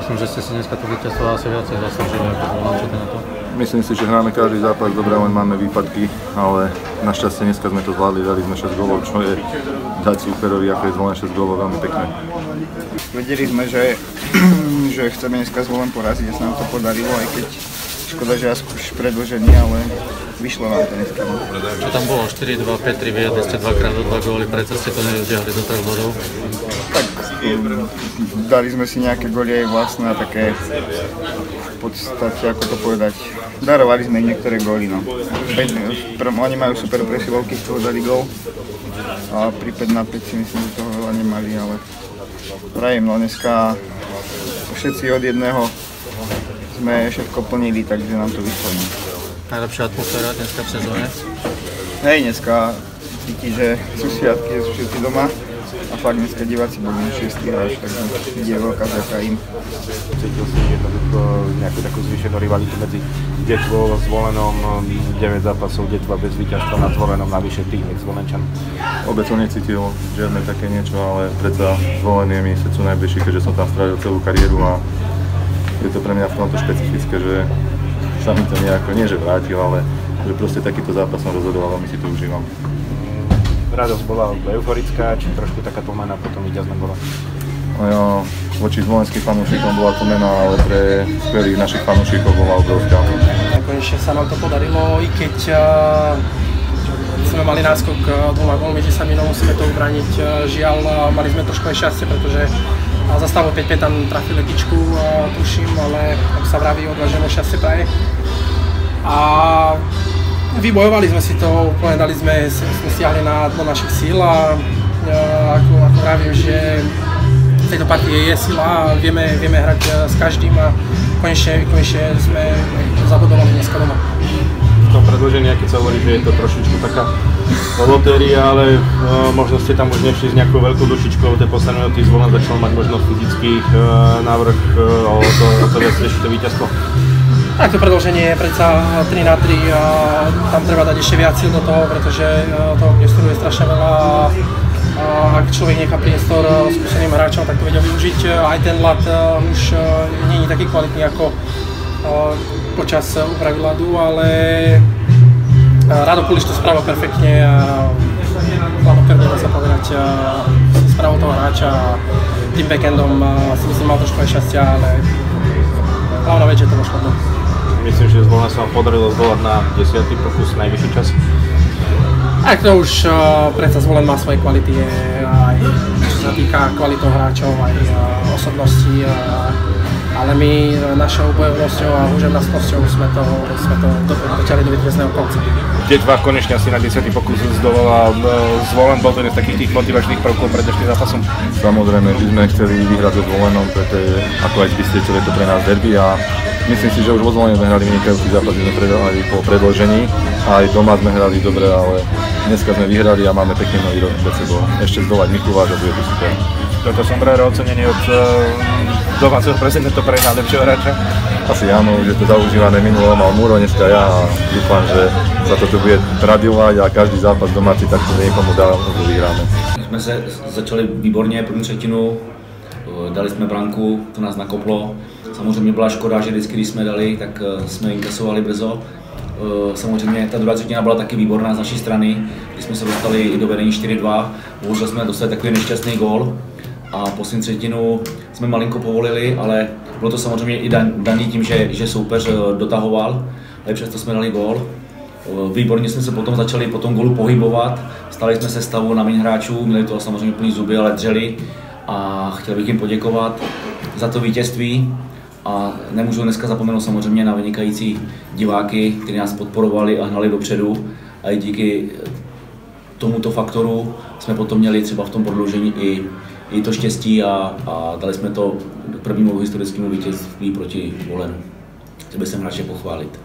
myslím, že ste si dneska to víťazstvo asi viacej zaslúžili ako Zvolen. Čo na to? Myslím si, že hráme každý zápas dobre, len máme výpadky, ale našťastie dneska sme to zvládli, dali sme 6 gólov, čo je dať súperovi, ako je Zvolen 6 gólov, veľmi pekné. Vedeli sme, že chceme dneska Zvolen poraziť, že sa nám to podarilo, aj keď škoda, že už predĺžený, ale vyšlo nám to dneska. Čo tam bolo? 4-2, 5-3, vyjadli ste dvakrát o 2 góly, prečo ste to nevyžiahli do 3 bodov? Tak dali sme si nejaké góly aj vlastné a také v podstate, ako to povedať, darovali sme im niektoré góly, no. Oni majú super presilovky, z toho dali gól a pri 5-5 si myslím, že toho veľa nemali, ale prajem, no dneska všetci od jedného sme všetko plnili, takže nám to vyšlo. Najlepšia atmosféra dneska v sezóne? Hej, dneska cíti, že sú sviatky, že sú všetci doma a fakt dneska diváci boli na 6. hráč, takže je veľká vďaka im. Cítil si jednoducho nejakú takú zvýšenú rivalitu medzi Detvou a Zvolenom, 9 zápasov Detva bez víťazstva nad Zvolenom, navyše tých ex-Zvolenčan. Obec som necítil žiadne také niečo, ale predsa Zvolen je mi srdcu najbližší, keďže som tam strávil celú kariéru a je to pre mňa v tomto špecifické, že sa mi to nejako, nie že vrátil, ale že proste takýto zápas som rozhodoval, veľmi si to užívam. Radosť bola euforická, či trošku taká tlmená potom víťazná bola? No, voči zvolenským fanúšikom bola tlmená, ale pre skvelých našich fanúšikov bola obrovská. Konečne sa nám to podarilo, i keď sme mali náskok 2 gólmi, 10 minút musíme to ubraniť. Žiaľ, mali sme trošku aj šťastie, pretože za stavu 5-5 tam trafili tyčku, tuším, ale ako sa vraví, odvážené šťastie praje. A vybojovali sme si to, úplne dali sme stiahli na dno našich síl a ako vravím, že v tejto partii je sila a vieme hrať s každým a konečne sme zabudovali dneska doma. V tom predĺžení, keď sa hovorí, že je to trošičku taká lotéria, ale možno ste tam už nešli s nejakou veľkou dušičkou, tie posledné minúty Zvolen začal mať možno fyzických návrh o to viac riešiť to víťazstvo. Tak to predĺženie je predsa 3-3 a tam treba dať ešte viac síl do toho, pretože toho priestoru je strašne veľa a ak človek nechá priestor skúseným hráčom, tak to vedia využiť. Aj ten ľad už nie je taký kvalitný ako počas úpravy ľadu, ale Rado Kuliš to spravil perfektne a hlavne dá sa povedať, spravil toho hráča a tým backendom si myslím mal trošku aj šťastia, ale hlavná vec, že to došlo do. Myslím, že Zvolen sa vám podarilo zdolať na 10. pokus, najvyšší čas. Tak to už predsa Zvolen má svoje kvality, aj čo sa týka kvalitou hráčov, aj osobností, ale my našou bojovnosťou a úžasnosťou sme to dotiahli do víťazného konca. Detva konečne asi na 10. pokus zdolala Zvolen, bol to jeden z takých tých motivačných prvkov pred dnešným zápasom. Samozrejme, že sme chceli vyhrať so Zvolenom, preto je ako aj z Bystriecov je to pre nás derby a myslím si, že už vo Zvolene sme hrali vynikajúci zápas, sme prehrali po predĺžení a aj doma sme hrali dobre, ale dneska sme vyhrali a máme pekný nový rok pred sebou. Ešte zdolať Mikuláš a bude to super. Toto sombrero ocenenie od domáceho prezidenta pre najlepšieho hráča? Asi áno, už je to zaužívané, minulo mal Múro, dneska ja a dúfam, že sa toto bude tradiovať a každý zápas domáci takto niekomu dá, to vyhráme. Jsme se začali výborně první třetinu, dali jsme branku, to nás nakoplo. Samozřejmě byla škoda, že vždycky, když jsme dali, tak jsme inkasovali brzo. Samozřejmě ta druhá třetina byla taky výborná z naší strany, když jsme se dostali i do vedení 4-2, bohužel jsme dostali takový nešťastný gól a poslední třetinu jsme malinko povolili, ale bylo to samozřejmě i daný tím, že soupeř dotahoval, ale přesto jsme dali gól. Výborně jsme se potom začali po tom gólu pohybovat, stali jsme se stavu na méně hráčů, měli to samozřejmě plný zuby, ale dřeli a chtěl bych jim poděkovat za to vítězství. A nemůžu dneska zapomenout samozřejmě na vynikající diváky, kteří nás podporovali a hnali dopředu. A i díky tomuto faktoru jsme potom měli třeba v tom prodloužení i to štěstí a dali jsme to prvnímu historickému vítězství proti Zvolenu. Chtěl bych se hráče pochválit.